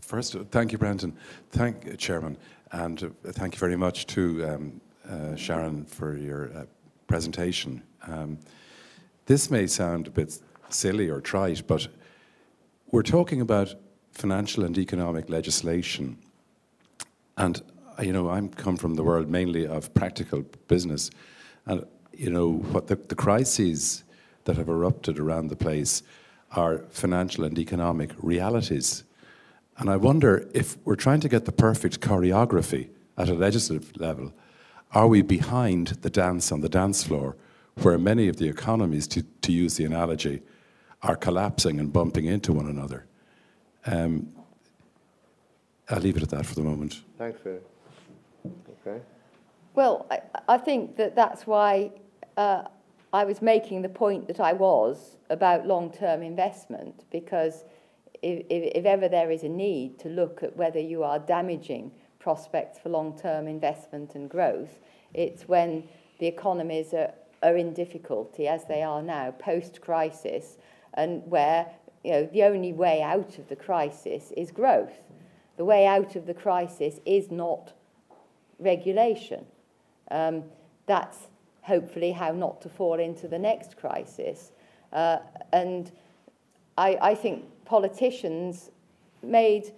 First, thank you, Brendan. Chairman, and thank you very much to Sharon for your presentation. This may sound a bit silly or trite, but we're talking about financial and economic legislation. And, you know, I'm come from the world mainly of practical business. And, you know, what the crises that have erupted around the place are financial and economic realities. And I wonder if we're trying to get the perfect choreography at a legislative level, are we behind the dance on the dance floor where many of the economies, to use the analogy, are collapsing and bumping into one another? I'll leave it at that for the moment. Thanks, Phil. Okay. Well, I think that's why I was making the point that I was about long-term investment, because if ever there is a need to look at whether you are damaging prospects for long-term investment and growth, it's when the economies are in difficulty, as they are now, post-crisis, and where, you know, the only way out of the crisis is growth. The way out of the crisis is not regulation. That's hopefully how not to fall into the next crisis. And I think politicians made,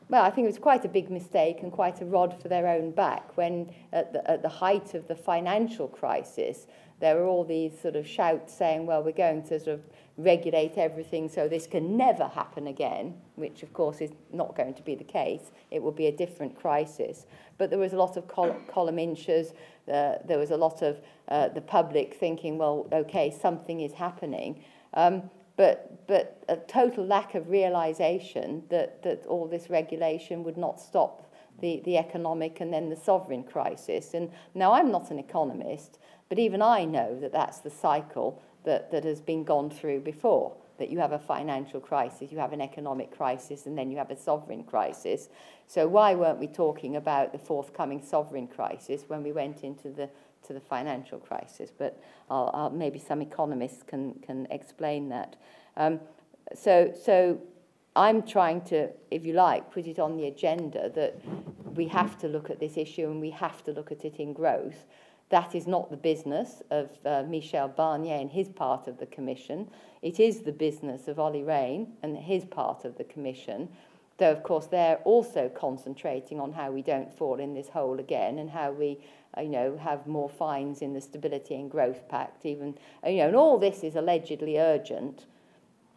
well, I think it was quite a big mistake and quite a rod for their own back when at the height of the financial crisis, there were all these sort of shouts saying, well, we're going to sort of regulate everything so this can never happen again, which of course is not going to be the case. It will be a different crisis. But there was a lot of column inches. There was a lot of the public thinking, well, okay, something is happening. But a total lack of realization that all this regulation would not stop the economic and then the sovereign crisis. And now I'm not an economist, but even I know that that's the cycle that has been gone through before, that you have a financial crisis, you have an economic crisis, and then you have a sovereign crisis. So why weren't we talking about the forthcoming sovereign crisis when we went into the financial crisis? But maybe some economists can explain that. So I'm trying to, if you like, put it on the agenda that we have to look at this issue and we have to look at it in growth. That is not the business of Michel Barnier and his part of the Commission. It is the business of Olli Rehn and his part of the Commission, though, of course, they're also concentrating on how we don't fall in this hole again and how we, you know, have more fines in the Stability and Growth Pact, even, you know, and all this is allegedly urgent,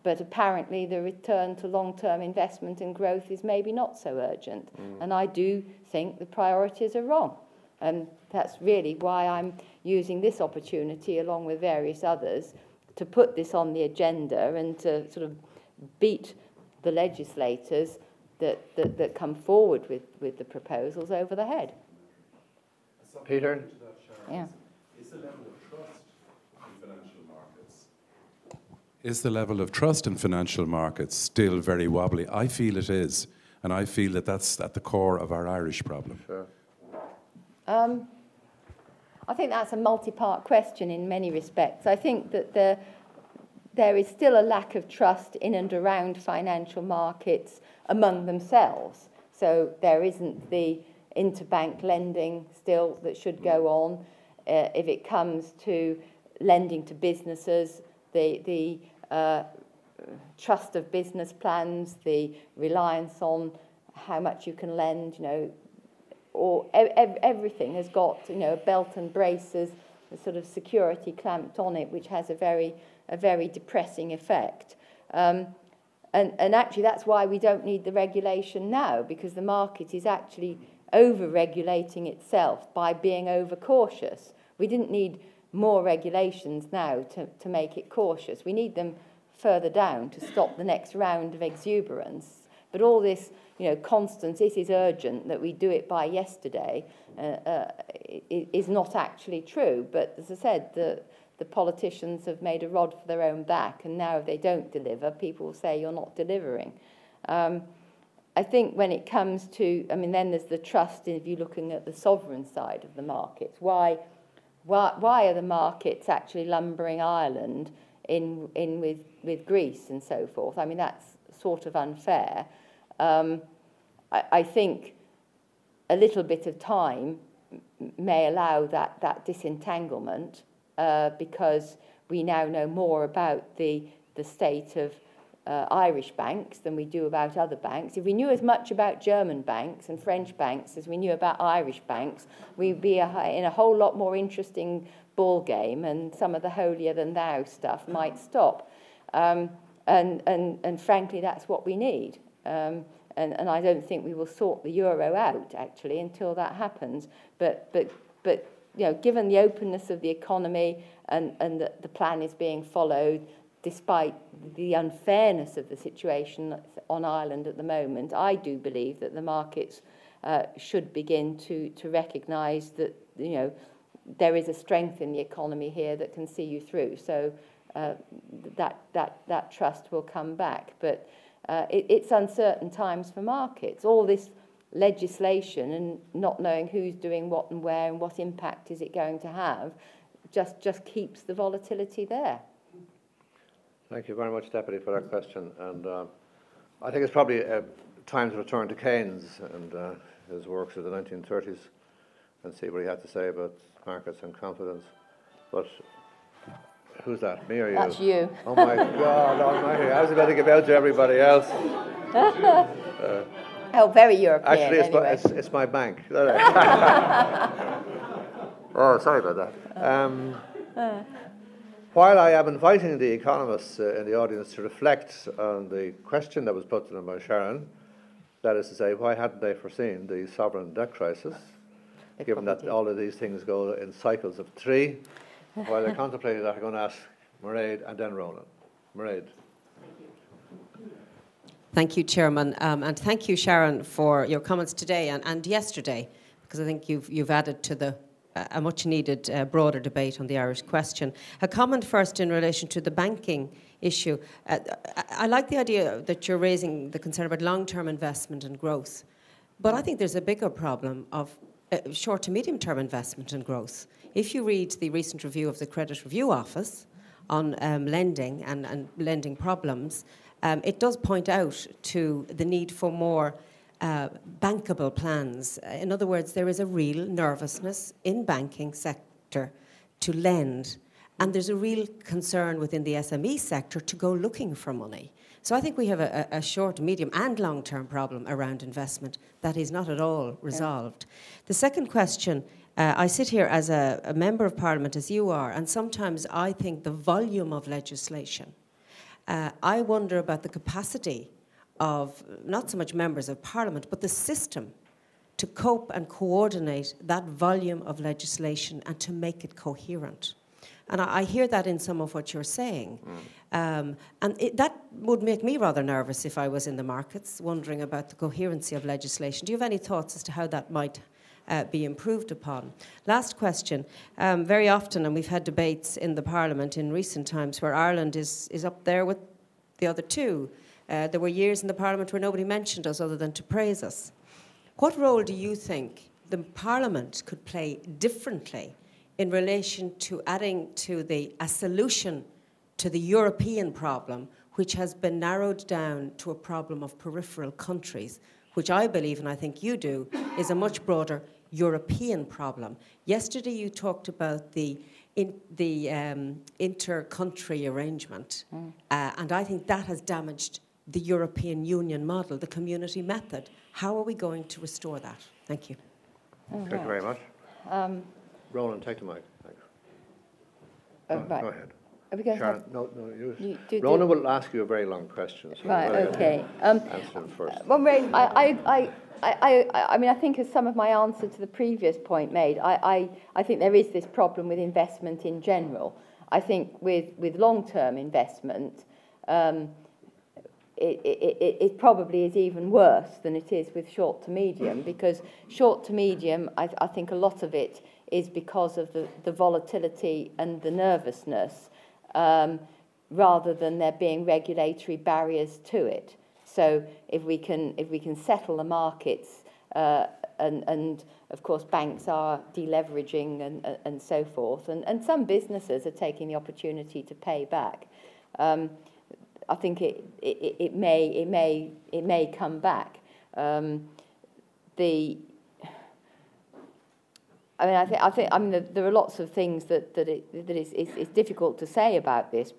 but apparently the return to long-term investment and growth is maybe not so urgent. And I do think the priorities are wrong. And that's really why I'm using this opportunity, along with various others, to put this on the agenda and to sort of beat the legislators that come forward with the proposals over the head. Peter? Yeah. Is the level of trust in financial markets? Is the level of trust in financial markets still very wobbly? I feel it is, and I feel that that's at the core of our Irish problem. Sure. I think that's a multi-part question in many respects. I think that there is still a lack of trust in and around financial markets among themselves. So there isn't the interbank lending still that should go on. If it comes to lending to businesses, the trust of business plans, the reliance on how much you can lend, you know, or everything has got, you know, belt and braces, a sort of security clamped on it, which has a very depressing effect. And actually, that's why we don't need the regulation now, because the market is actually over-regulating itself by being over-cautious. We didn't need more regulations now to make it cautious. We need them further down to stop the next round of exuberance. But all this, you know, constant, it is urgent that we do it by yesterday, is not actually true. But as I said, the politicians have made a rod for their own back, and now if they don't deliver, people will say you're not delivering. I think when it comes to, I mean, then there's the trust if you're looking at the sovereign side of the markets. Why are the markets actually lumbering Ireland in with Greece and so forth? I mean, that's sort of unfair. I think a little bit of time may allow that disentanglement because we now know more about the state of Irish banks than we do about other banks. If we knew as much about German banks and French banks as we knew about Irish banks, we'd be in a whole lot more interesting ball game, and some of the holier-than-thou stuff might stop. And frankly, that's what we need. And I don't think we will sort the euro out, actually, until that happens. But you know, given the openness of the economy and that the plan is being followed, despite the unfairness of the situation on Ireland at the moment, I do believe that the markets should begin to recognise that, you know, there is a strength in the economy here that can see you through. So that trust will come back. But it's uncertain times for markets. All this legislation and not knowing who's doing what and where and what impact is it going to have just keeps the volatility there. Thank you very much, Deputy, for that question. And I think it's probably time to return to Keynes and his works of the 1930s and see what he had to say about markets and confidence. But who's that, me or you? That's you. Oh my God almighty, I was about to give out to everybody else. Oh, very European. Actually, anyway. it's my bank. Oh, sorry about that. While I am inviting the economists in the audience to reflect on the question that was put to them by Sharon, that is to say, why hadn't they foreseen the sovereign debt crisis, given that all of these things go in cycles of 3? While they're contemplating that, I'm going to ask Mairead and then Ronan. Mairead. Thank you, Chairman, and thank you, Sharon, for your comments today and yesterday, because I think you've added to a much-needed broader debate on the Irish question. A comment first in relation to the banking issue. I like the idea that you're raising the concern about long-term investment and growth, but I think there's a bigger problem of short to medium-term investment and growth. If you read the recent review of the Credit Review Office on lending and lending problems, it does point out to the need for more bankable plans. In other words, there is a real nervousness in banking sector to lend, and there's a real concern within the SME sector to go looking for money. So I think we have a short, medium and long-term problem around investment that is not at all resolved. Yeah. The second question, I sit here as a member of Parliament, as you are, and sometimes I think the volume of legislation, I wonder about the capacity of not so much members of Parliament, but the system to cope and coordinate that volume of legislation and to make it coherent. And I hear that in some of what you're saying. That would make me rather nervous if I was in the markets, wondering about the coherency of legislation. Do you have any thoughts as to how that might be improved upon? Last question. Very often, and we've had debates in the Parliament in recent times where Ireland is up there with the other two. There were years in the Parliament where nobody mentioned us other than to praise us. What role do you think the Parliament could play differently in relation to adding to a solution to the European problem, which has been narrowed down to a problem of peripheral countries, which I believe, and I think you do, is a much broader European problem? Yesterday you talked about the inter-country arrangement, and I think that has damaged the European Union model, the community method. How are we going to restore that? Thank you. Thank you very much. Ronan, take the mic. Thanks. Right. Go ahead. Are we going Sharon, to have... no, you Ronan will ask you a very long question. So right, okay. Answer him first. Well, Ray, I mean, I think as some of my answer to the previous point made, I think there is this problem with investment in general. I think with long-term investment, it probably is even worse than it is with short to medium, because short to medium, I think a lot of it is because of the volatility and the nervousness, rather than there being regulatory barriers to it. So if we can settle the markets, and of course banks are deleveraging and so forth, and some businesses are taking the opportunity to pay back. I think it may come back. I mean, there are lots of things that it's difficult to say about this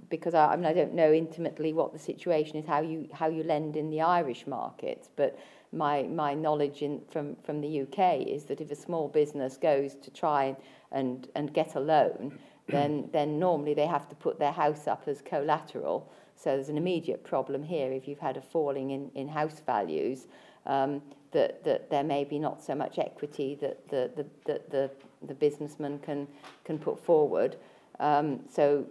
because I don't know intimately what the situation is, how you lend in the Irish markets, but my knowledge from the UK is that if a small business goes to try and get a loan, then normally they have to put their house up as collateral. So there's an immediate problem here if you've had a falling in house values, that there may be not so much equity that the businessman can put forward. So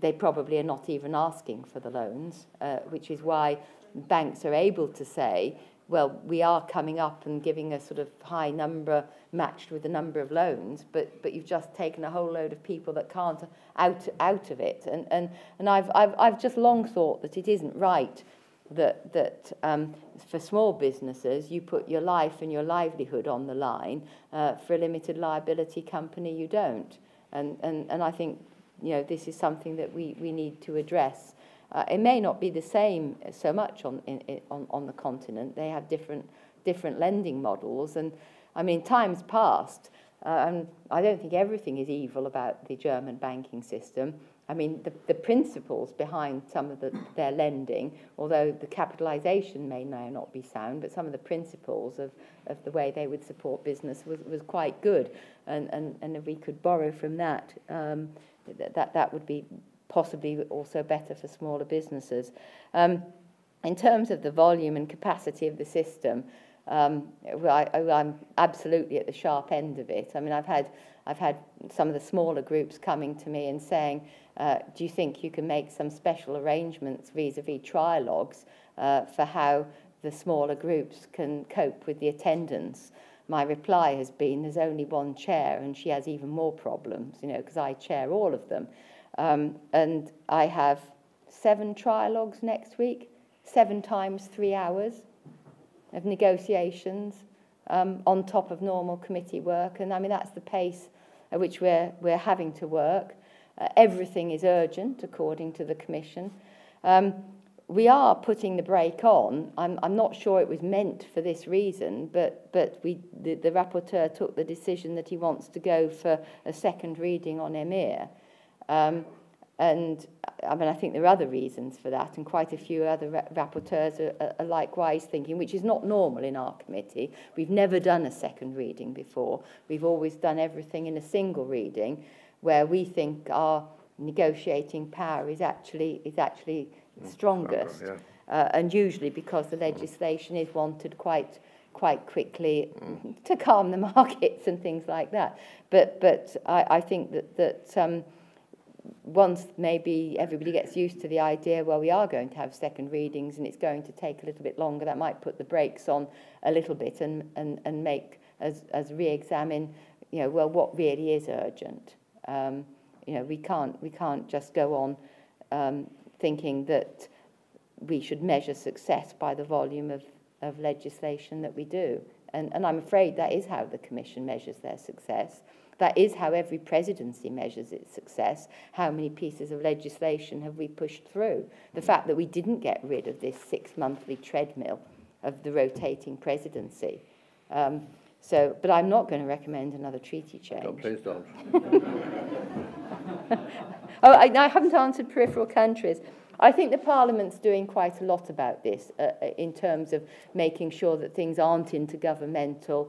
they probably are not even asking for the loans, which is why banks are able to say, well, we are coming up and giving a sort of high number matched with the number of loans, but you've just taken a whole load of people that can't out of it. And I've just long thought that it isn't right that for small businesses you put your life and your livelihood on the line. For a limited liability company you don't. And I think this is something that we need to address. It may not be the same so much on the continent. They have different lending models, and I mean, times past, and I don't think everything is evil about the German banking system. I mean, the principles behind some of their lending, although the capitalisation may not be sound, but some of the principles of the way they would support business was quite good, and if we could borrow from that, that would be possibly also better for smaller businesses. In terms of the volume and capacity of the system, I'm absolutely at the sharp end of it. I mean, I've had some of the smaller groups coming to me and saying, do you think you can make some special arrangements vis-a-vis trialogues for how the smaller groups can cope with the attendance? My reply has been, there's only one chair and she has even more problems, because I chair all of them. And I have 7 trialogues next week, 7 times 3 hours of negotiations on top of normal committee work. And I mean, that's the pace at which we're having to work. Everything is urgent, according to the Commission. We are putting the brake on. I'm not sure it was meant for this reason, but the rapporteur took the decision that he wants to go for a second reading on EMIR. And I mean, I think there are other reasons for that, and quite a few other rapporteurs are likewise thinking, which is not normal in our committee. We've never done a second reading before. We've always done everything in a single reading, where we think our negotiating power is actually strongest, and usually because the legislation is wanted quite quickly to calm the markets and things like that. But I think that once maybe everybody gets used to the idea, well, we are going to have second readings and it's going to take a little bit longer, that might put the brakes on a little bit and make us re-examine, well, what really is urgent. We can't just go on thinking that we should measure success by the volume of legislation that we do. And I'm afraid that is how the Commission measures their success. That is how every presidency measures its success. How many pieces of legislation have we pushed through? The fact that we didn't get rid of this 6-monthly treadmill of the rotating presidency. But I'm not going to recommend another treaty change. No, please don't. I haven't answered peripheral countries. I think the Parliament's doing quite a lot about this in terms of making sure that things aren't intergovernmental.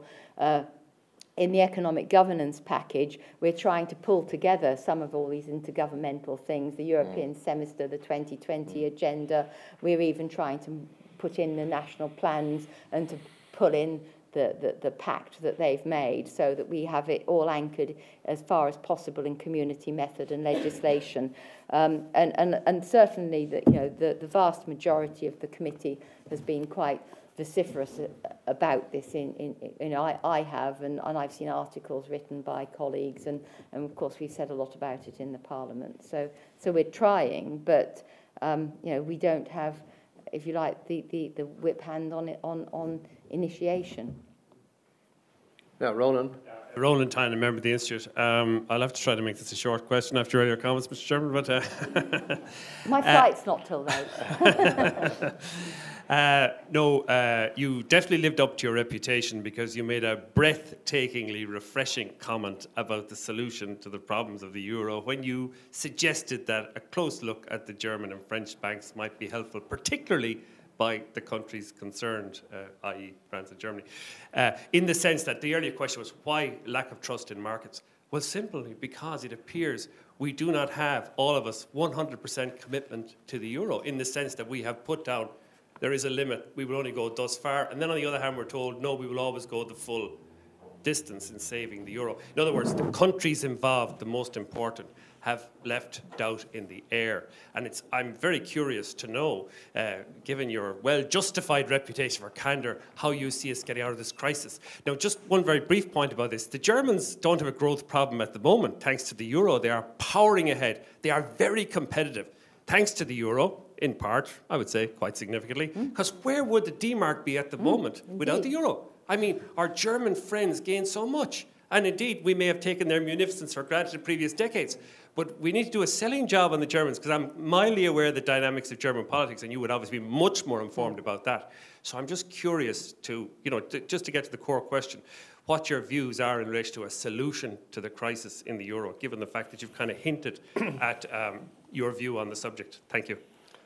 In the economic governance package, we're trying to pull together some of all these intergovernmental things, the European semester, the 2020 agenda. We're even trying to put in the national plans and to pull in the pact that they've made so that we have it all anchored as far as possible in community method and legislation. And certainly the vast majority of the committee has been quite vociferous about this. I have, and I've seen articles written by colleagues, and of course we've said a lot about it in the Parliament. So we're trying, but we don't have, if you like, the whip hand on it on initiation. Now, Ronan. Yeah, Roland Tyne, a member of the Institute. I'll have to try to make this a short question after all your comments, Mr. Chairman, but... My flight's not till late. No, you definitely lived up to your reputation because you made a breathtakingly refreshing comment about the solution to the problems of the euro when you suggested that a close look at the German and French banks might be helpful, particularly by the countries concerned, i.e. France and Germany, in the sense that the earlier question was why lack of trust in markets? Well, simply because it appears we do not have, all of us, 100% commitment to the euro in the sense that we have put down there is a limit, we will only go thus far, and then on the other hand we're told no, we will always go the full distance in saving the euro. In other words, the countries involved, the most important, have left doubt in the air. And I'm very curious to know, given your well-justified reputation for candour, how you see us getting out of this crisis. Now, just one very brief point about this. The Germans don't have a growth problem at the moment, thanks to the euro. They are powering ahead. They are very competitive, thanks to the euro, in part, I would say, quite significantly. Because where would the D-mark be at the moment without the euro? I mean, our German friends gain so much. And indeed, we may have taken their munificence for granted in previous decades. But we need to do a selling job on the Germans, because I'm mildly aware of the dynamics of German politics, and you would obviously be much more informed about that. So I'm just curious to, just to get to the core question, what your views are in relation to a solution to the crisis in the euro, given the fact that you've kind of hinted at your view on the subject. Thank you.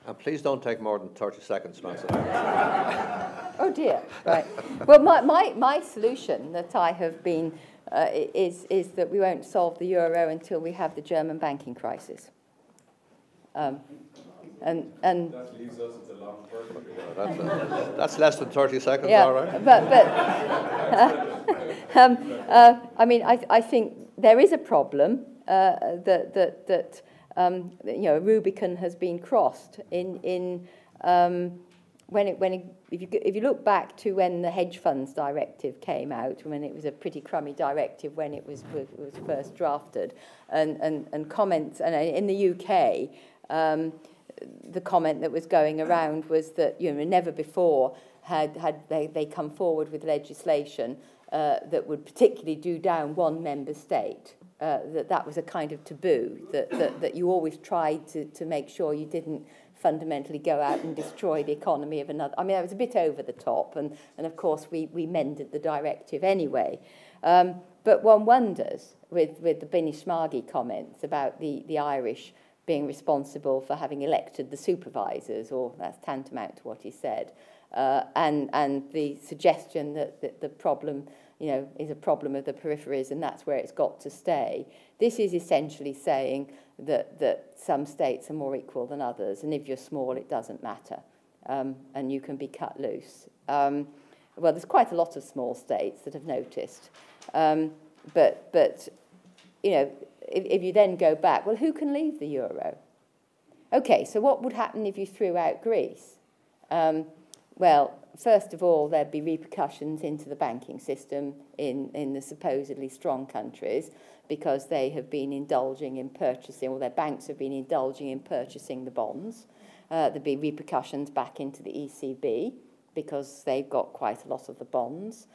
And please don't take more than 30 seconds, Manson. Oh dear, right. Well, my solution that I have been is that we won't solve the euro until we have the German banking crisis. And that leaves us at the long term. That's less than 30 seconds, yeah, all right? I mean, I think there is a problem that Rubicon has been crossed if you look back to when the hedge funds directive came out, when it was a pretty crummy directive when it was first drafted, and comments, and in the UK, the comment that was going around was that never before had they come forward with legislation that would particularly do down one member state. That was a kind of taboo, that you always tried to make sure you didn't fundamentally go out and destroy the economy of another. I mean, that was a bit over the top, and of course we mended the directive anyway. But one wonders, with the Binismagi comments about the Irish being responsible for having elected the supervisors, or that's tantamount to what he said, and the suggestion that the problem is a problem of the peripheries and that's where it's got to stay. This is essentially saying that some states are more equal than others, and if you're small, it doesn't matter, and you can be cut loose. Well, there's quite a lot of small states that have noticed, but if you then go back, well, who can leave the euro? Okay, so what would happen if you threw out Greece? Well, first of all, there'd be repercussions into the banking system in the supposedly strong countries, because they have been indulging in purchasing, or their banks have been indulging in purchasing the bonds. There'd be repercussions back into the ECB, because they've got quite a lot of the bonds.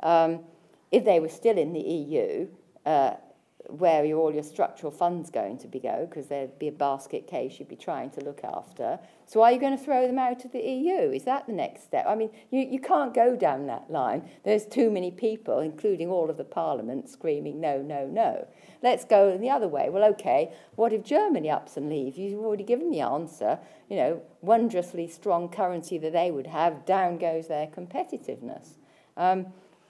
If they were still in the EU, where are all your structural funds going to go? Because there'd be a basket case you'd be trying to look after. So are you going to throw them out of the EU? Is that the next step? I mean, you can't go down that line. There's too many people, including all of the parliament, screaming, no, no, no. Let's go the other way. Well, okay, what if Germany ups and leaves? You've already given the answer. Wondrously strong currency that they would have, down goes their competitiveness.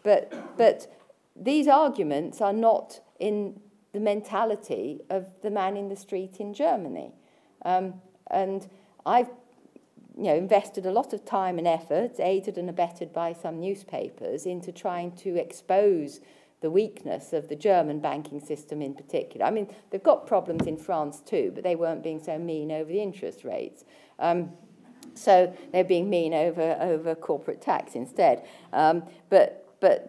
But these arguments are not in the mentality of the man in the street in Germany. And I've invested a lot of time and effort, aided and abetted by some newspapers, into trying to expose the weakness of the German banking system in particular. I mean, they've got problems in France too, but they weren't being so mean over the interest rates. So they're being mean over corporate tax instead. But I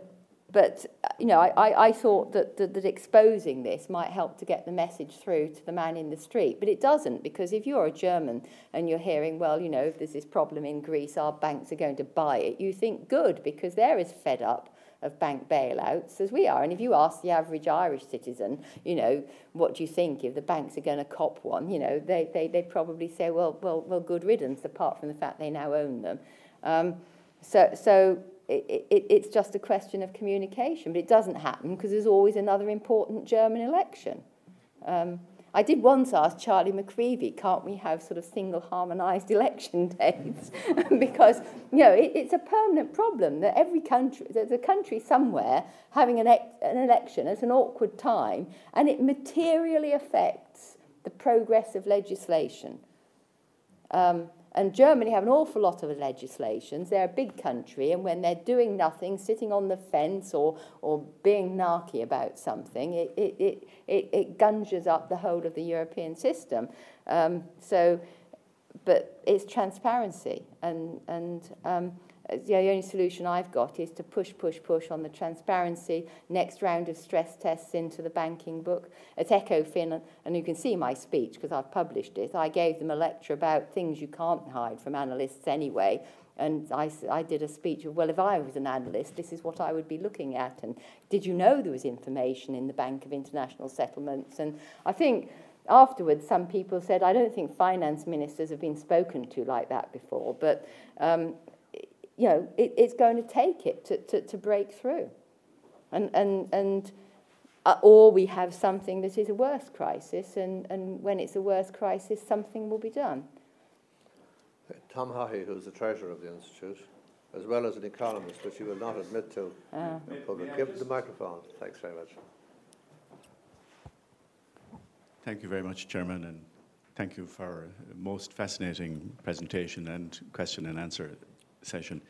thought that exposing this might help to get the message through to the man in the street. But it doesn't, because if you're a German and you're hearing, well, if there's this problem in Greece, our banks are going to buy it, you think, good, because they're as fed up bank bailouts as we are. And if you ask the average Irish citizen, you know, what do you think if the banks are going to cop one? You know, they probably say, well, good riddance, apart from the fact they now own them. So it's just a question of communication, but it doesn't happen because there's always another important German election. I did once ask Charlie McCreevy, can't we have sort of single harmonised election dates? Because, you know, it's a permanent problem that every country, there's a country somewhere having an election at an awkward time, and it materially affects the progress of legislation. And Germany have an awful lot of legislations. They're a big country, and when they're doing nothing, sitting on the fence or being narky about something, it gunges up the whole of the European system. But it's transparency, and the only solution I've got is to push on the transparency. Next round of stress tests into the banking book. At ECOFIN, and you can see my speech because I've published it, I gave them a lecture about things you can't hide from analysts anyway. And I did a speech of, well, if I was an analyst, this is what I would be looking at. And did you know there was information in the Bank of International Settlements? And I think afterwards some people said, I don't think finance ministers have been spoken to like that before. But you know, it's going to take it to break through. Or we have something that is a worse crisis, and when it's a worse crisis, something will be done. Tom Haughey, who's the treasurer of the Institute, as well as an economist, which he will not admit to in public. Give the microphone. Thanks very much. Thank you very much, Chairman, and thank you for a most fascinating presentation and question and answer session.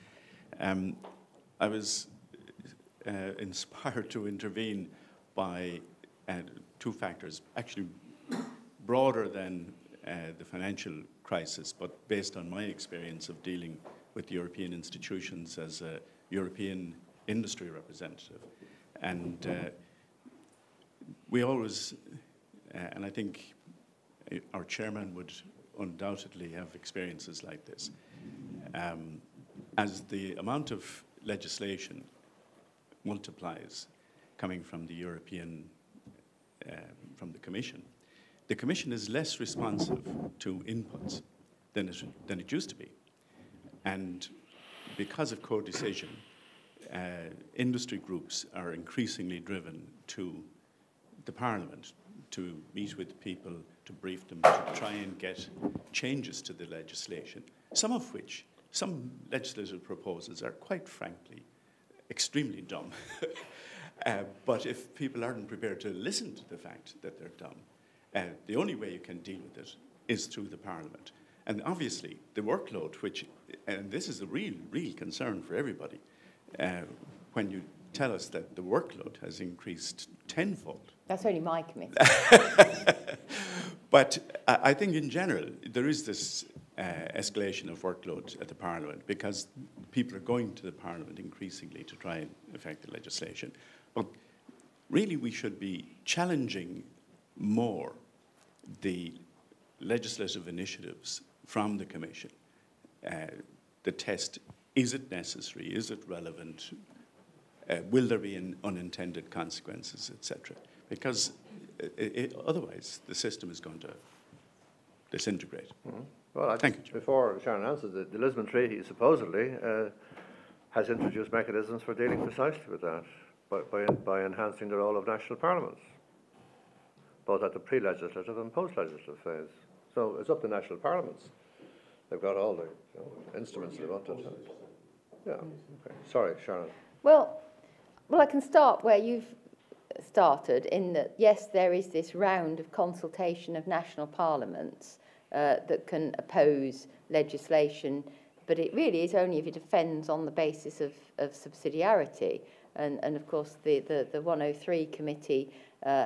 I was inspired to intervene by two factors, actually broader than the financial crisis, but based on my experience of dealing with European institutions as a European industry representative. And we always, and I think our chairman would undoubtedly have experiences like this, as the amount of legislation multiplies coming from the European, from the Commission is less responsive to inputs than it used to be. And because of co-decision, industry groups are increasingly driven to the Parliament to meet with people, to brief them, to try and get changes to the legislation, some legislative proposals are quite frankly extremely dumb. But if people aren't prepared to listen to the fact that they're dumb, the only way you can deal with it is through the Parliament. And obviously, the workload, and this is a real concern for everybody, when you tell us that the workload has increased tenfold. That's only my committee. But I think in general, there is this escalation of workload at the Parliament because people are going to the Parliament increasingly to try and affect the legislation. But really, we should be challenging more the legislative initiatives from the Commission. The test, is it necessary? Is it relevant? Will there be unintended consequences, etc.? Because otherwise, the system is going to disintegrate. Mm-hmm. Well, before Sharon answers, the Lisbon Treaty supposedly has introduced mechanisms for dealing precisely with that by enhancing the role of national parliaments, both at the pre-legislative and post-legislative phase. So it's up to national parliaments. They've got all the instruments they want to. Yeah. Okay. Sorry, Sharon. Well, I can start where you've started, in that, yes, there is this round of consultation of national parliaments that can oppose legislation, but it really is only if it offends on the basis of subsidiarity. And of course, the 103 committee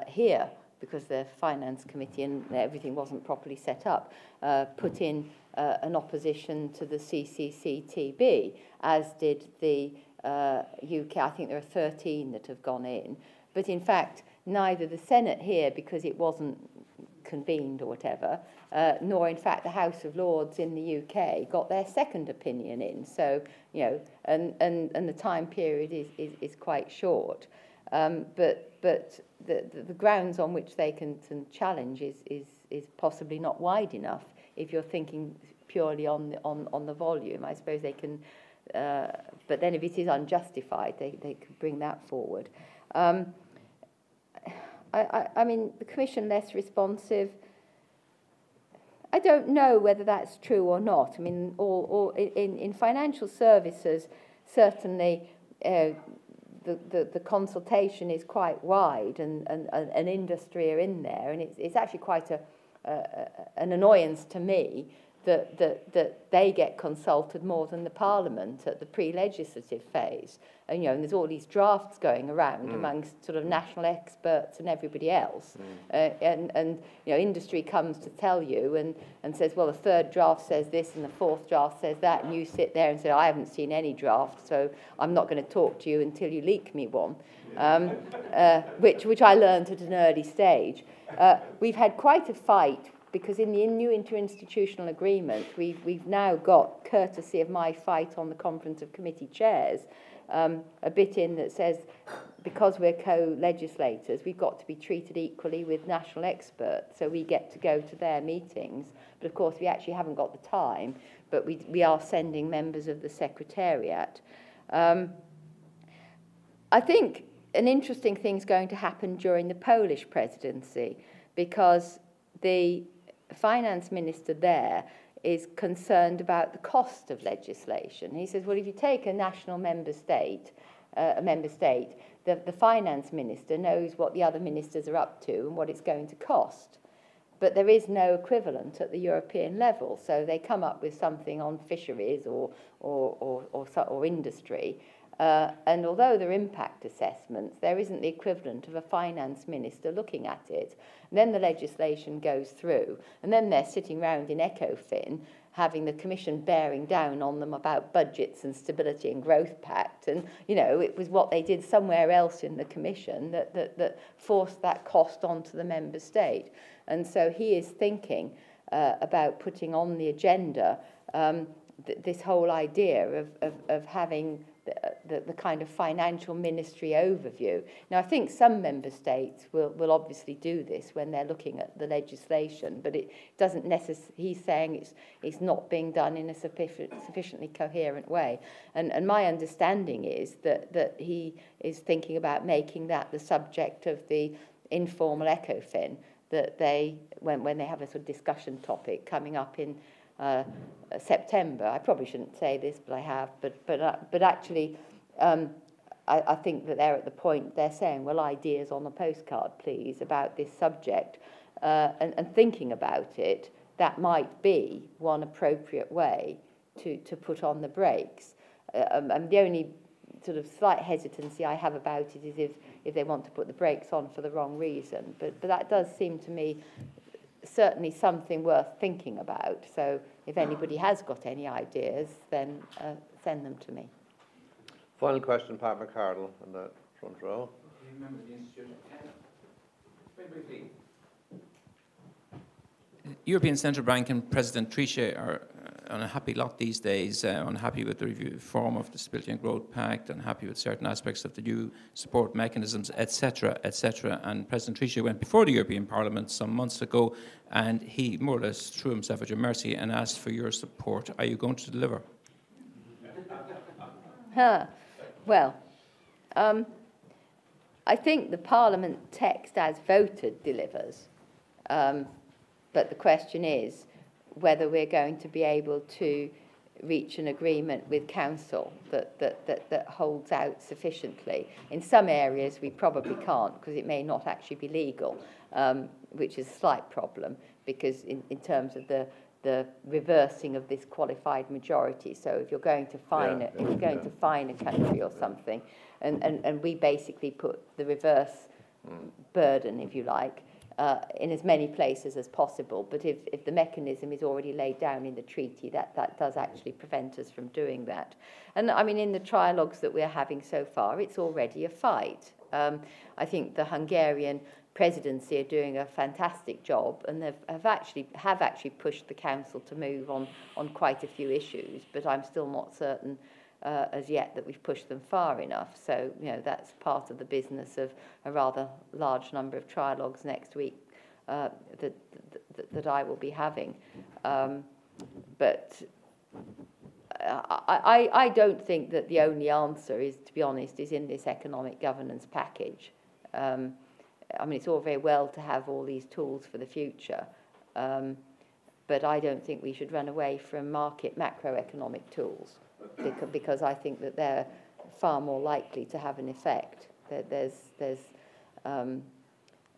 here, because the finance committee and everything wasn't properly set up, put in an opposition to the CCCTB, as did the UK. I think there are 13 that have gone in. But in fact, neither the Senate here, because it wasn't convened or whatever, nor in fact the House of Lords in the UK got their second opinion in. So, you know, and the time period is quite short. But the grounds on which they can challenge is possibly not wide enough if you're thinking purely on the volume. I suppose they can, but then if it is unjustified, they could bring that forward. I mean, the Commission less responsive, I don't know whether that's true or not. I mean, in financial services, certainly the consultation is quite wide, and industry are in there, and it's actually quite an annoyance to me that they get consulted more than the Parliament at the pre-legislative phase. And, you know, and there's all these drafts going around amongst sort of national experts and everybody else. And you know, industry comes to tell you and says, well, the third draft says this and the fourth draft says that, and you sit there and say, I haven't seen any draft, so I'm not going to talk to you until you leak me one, which I learned at an early stage. We've had quite a fight, because in the new interinstitutional agreement, we've now got, courtesy of my fight on the Conference of Committee Chairs, a bit in that says, because we're co-legislators, we've got to be treated equally with national experts, so we get to go to their meetings. But of course, we actually haven't got the time, but we are sending members of the Secretariat. I think an interesting thing's going to happen during the Polish presidency, because the finance minister there is concerned about the cost of legislation. He says, well, if you take a national member state, the finance minister knows what the other ministers are up to and what it's going to cost. But there is no equivalent at the European level. So they come up with something on fisheries or industry. And although there are impact assessments, there isn't the equivalent of a finance minister looking at it. And then the legislation goes through, and then they're sitting round in ECOFIN having the Commission bearing down on them about budgets and Stability and Growth Pact. And, you know, it was what they did somewhere else in the Commission that forced that cost onto the member state. And so he is thinking about putting on the agenda this whole idea of having the kind of financial ministry overview. Now, I think some member states will obviously do this when they're looking at the legislation, but it doesn't necessarily, he's saying it's not being done in a sufficiently coherent way. And my understanding is that he is thinking about making that the subject of the informal ECOFIN, that they, when they have a sort of discussion topic coming up in September. I probably shouldn't say this, but I have. But actually, I think that they're at the point they're saying, well, ideas on a postcard, please, about this subject, and thinking about it. That might be one appropriate way to put on the brakes. And the only sort of slight hesitancy I have about it is if they want to put the brakes on for the wrong reason. But that does seem to me certainly something worth thinking about. So if anybody has got any ideas, then send them to me. Final question, Pat McCardle in the front row. Member of the Institute of Canada. Very briefly. European Central Bank and President Trichet are an unhappy lot these days, unhappy with the reform of the Stability and Growth Pact, unhappy with certain aspects of the new support mechanisms, etc., etc. And President Trichet went before the European Parliament some months ago, and he more or less threw himself at your mercy and asked for your support. Are you going to deliver? Well, I think the Parliament text as voted delivers. But the question is whether we're going to be able to reach an agreement with Council that holds out sufficiently. In some areas we probably can't, because it may not actually be legal, which is a slight problem, because in terms of the reversing of this qualified majority. So if you're going to fine to fine a country or something, and we basically put the reverse burden, if you like, in as many places as possible. But if the mechanism is already laid down in the treaty, that does actually prevent us from doing that. And I mean, in the trialogues that we're having so far, it's already a fight. I think the Hungarian presidency are doing a fantastic job, and have actually pushed the council to move on quite a few issues. But I'm still not certain as yet that we've pushed them far enough. So that's part of the business of a rather large number of trialogues next week that I will be having. But I don't think that the only answer is, to be honest, is in this economic governance package. I mean, it's all very well to have all these tools for the future, but I don't think we should run away from market macroeconomic tools, because I think that they're far more likely to have an effect.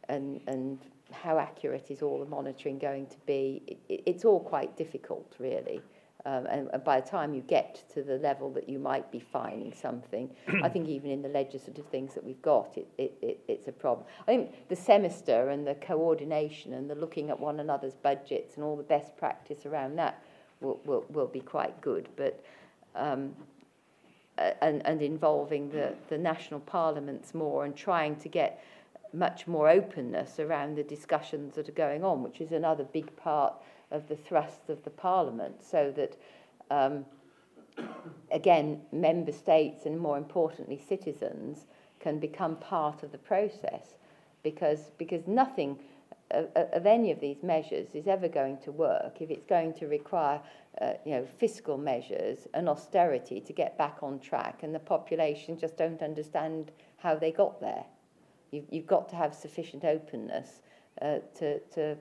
And how accurate is all the monitoring going to be? It's all quite difficult, really. And by the time you get to the level that you might be fining something, I think even in the legislative things that we've got, it's a problem. I think the semester and the coordination and the looking at one another's budgets and all the best practice around that will be quite good. But and involving the national parliaments more and trying to get much more openness around the discussions that are going on, which is another big part of the thrust of the Parliament, so that, again, member states and, more importantly, citizens can become part of the process, because nothing of any of these measures is ever going to work if it's going to require fiscal measures and austerity to get back on track, and the population just don't understand how they got there. You've got to have sufficient openness to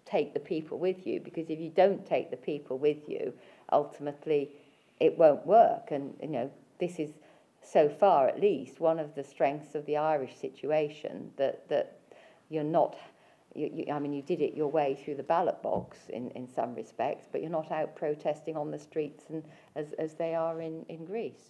take the people with you, because if you don't take the people with you, ultimately it won't work. And this is, so far at least, one of the strengths of the Irish situation, that you're not, I mean, you did it your way through the ballot box in some respects, but you're not out protesting on the streets and as they are in Greece.